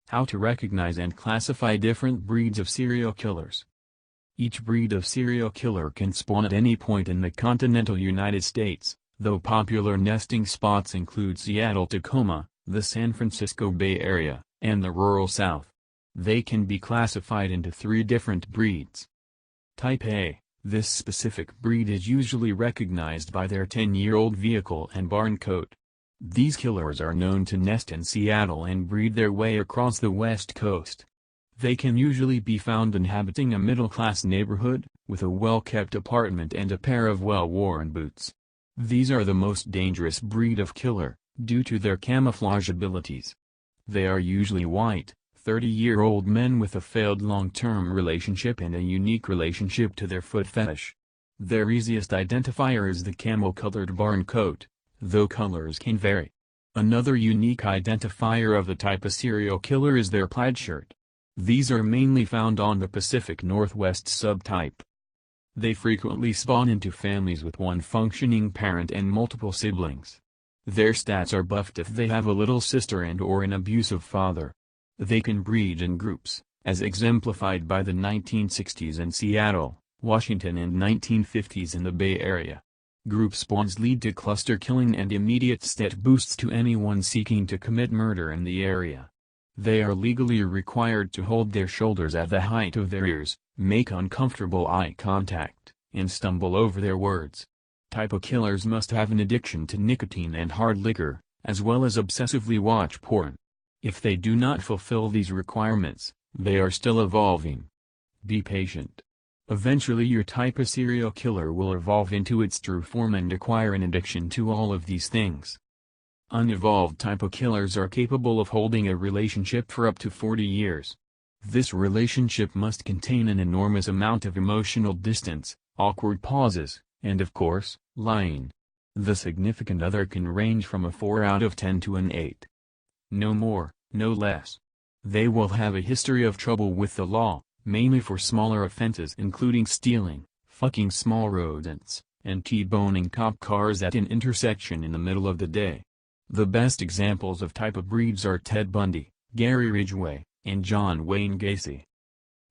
How to recognize and classify different breeds of serial killers. Each breed of serial killer can spawn at any point in the continental United States, though popular nesting spots include Seattle-Tacoma, the San Francisco Bay Area, and the rural South. They can be classified into 3 different breeds. Type A. This specific breed is usually recognized by their 10-year-old vehicle and barn coat. These killers are known to nest in Seattle and breed their way across the West Coast. They can usually be found inhabiting a middle-class neighborhood, with a well-kept apartment and a pair of well-worn boots. These are the most dangerous breed of killer, due to their camouflage abilities. They are usually white, 30-year-old men with a failed long-term relationship and a unique relationship to their foot fetish. Their easiest identifier is the camel-colored barn coat, though colors can vary. Another unique identifier of the type of serial killer is their plaid shirt. These are mainly found on the Pacific Northwest subtype. They frequently spawn into families with one functioning parent and multiple siblings. Their stats are buffed if they have a little sister and/or an abusive father. They can breed in groups, as exemplified by the 1960s in Seattle, Washington and 1950s in the Bay Area. Group spawns lead to cluster killing and immediate stat boosts to anyone seeking to commit murder in the area. They are legally required to hold their shoulders at the height of their ears, make uncomfortable eye contact, and stumble over their words. Type A killers must have an addiction to nicotine and hard liquor, as well as obsessively watch porn. If they do not fulfill these requirements, they are still evolving. Be patient. Eventually your type of serial killer will evolve into its true form and acquire an addiction to all of these things. Unevolved type of killers are capable of holding a relationship for up to 40 years. This relationship must contain an enormous amount of emotional distance, awkward pauses, and of course, lying. The significant other can range from a 4 out of 10 to an 8. No more, no less. They will have a history of trouble with the law, mainly for smaller offenses including stealing, fucking small rodents, and T-boning cop cars at an intersection in the middle of the day. The best examples of type of breeds are Ted Bundy, Gary Ridgway, and John Wayne Gacy.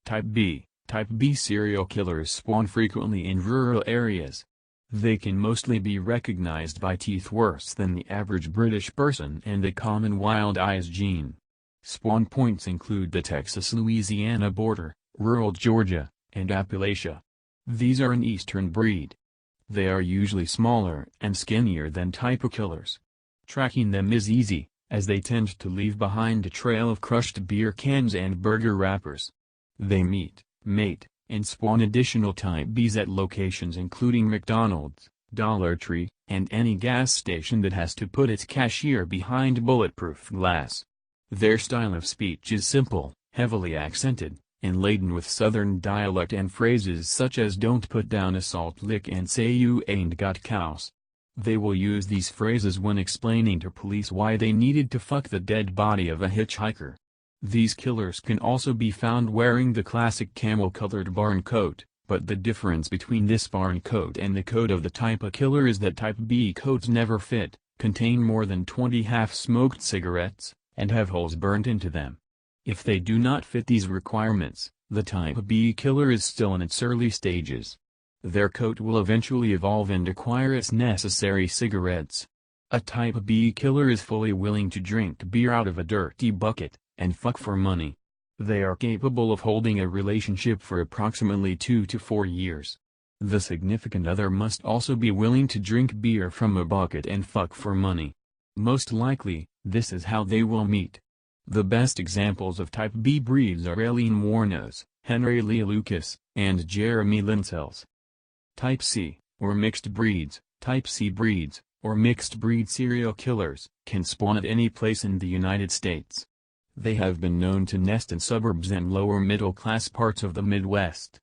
Type B. Type B serial killers spawn frequently in rural areas. They can mostly be recognized by teeth worse than the average British person and a common wild eyes gene. Spawn points include the Texas-Louisiana border, rural Georgia, and Appalachia. These are an eastern breed. They are usually smaller and skinnier than type A killers. Tracking them is easy, as they tend to leave behind a trail of crushed beer cans and burger wrappers. They meet, mate, and spawn additional type Bs at locations including McDonald's, Dollar Tree, and any gas station that has to put its cashier behind bulletproof glass. Their style of speech is simple, heavily accented, and laden with southern dialect and phrases such as "don't put down a salt lick and say you ain't got cows." They will use these phrases when explaining to police why they needed to fuck the dead body of a hitchhiker. These killers can also be found wearing the classic camel-colored barn coat, but the difference between this barn coat and the coat of the type A killer is that type B coats never fit, contain more than 20 half-smoked cigarettes, and have holes burned into them. If they do not fit these requirements, the type B killer is still in its early stages. Their coat will eventually evolve and acquire its necessary cigarettes. A type B killer is fully willing to drink beer out of a dirty bucket, and fuck for money. They are capable of holding a relationship for approximately 2 to 4 years. The significant other must also be willing to drink beer from a bucket and fuck for money. Most likely, this is how they will meet. The best examples of type B breeds are Aileen Wuornos, Henry Lee Lucas, and Jeremy Linsells. Type C, or mixed breeds. Type C breeds, or mixed breed serial killers, can spawn at any place in the United States. They have been known to nest in suburbs and lower middle-class parts of the Midwest.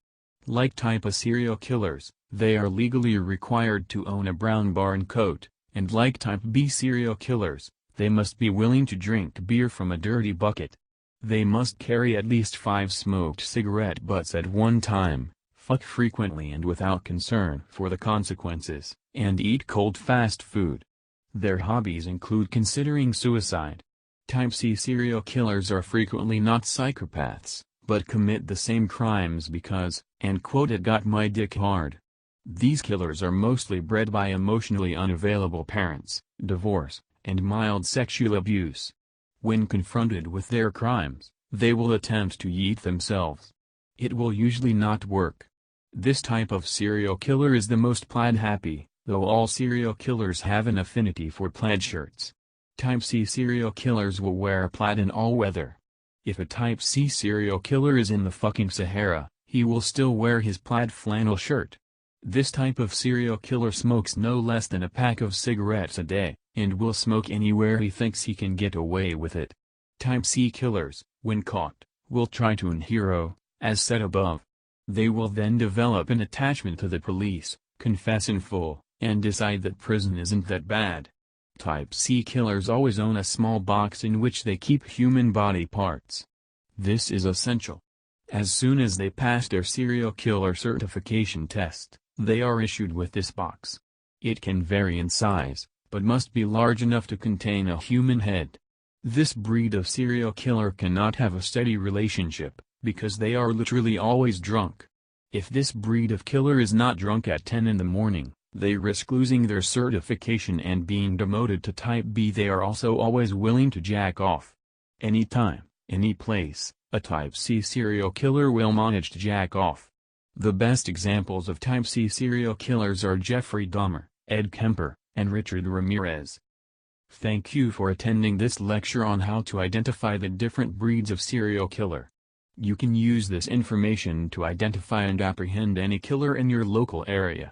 Like type A serial killers, they are legally required to own a brown barn coat, and like type B serial killers, they must be willing to drink beer from a dirty bucket. They must carry at least 5 smoked cigarette butts at one time, fuck frequently and without concern for the consequences, and eat cold fast food. Their hobbies include considering suicide. Type C serial killers are frequently not psychopaths, but commit the same crimes because, and quote, "it got my dick hard." These killers are mostly bred by emotionally unavailable parents, divorce, and mild sexual abuse. When confronted with their crimes, they will attempt to yeet themselves. It will usually not work. This type of serial killer is the most plaid-happy, though all serial killers have an affinity for plaid shirts. Type C serial killers will wear plaid in all weather. If a Type C serial killer is in the fucking Sahara, he will still wear his plaid flannel shirt. This type of serial killer smokes no less than a pack of cigarettes a day, and will smoke anywhere he thinks he can get away with it. Type C killers, when caught, will try to unhero, as said above. They will then develop an attachment to the police, confess in full, and decide that prison isn't that bad. Type C killers always own a small box in which they keep human body parts. This is essential. As soon as they pass their serial killer certification test, they are issued with this box. It can vary in size, but must be large enough to contain a human head. This breed of serial killer cannot have a steady relationship, because they are literally always drunk. If this breed of killer is not drunk at 10 in the morning, they risk losing their certification and being demoted to Type B. They are also always willing to jack off. Anytime, any place, a Type C serial killer will manage to jack off. The best examples of Type C serial killers are Jeffrey Dahmer, Ed Kemper, and Richard Ramirez. Thank you for attending this lecture on how to identify the different breeds of serial killer. You can use this information to identify and apprehend any killer in your local area.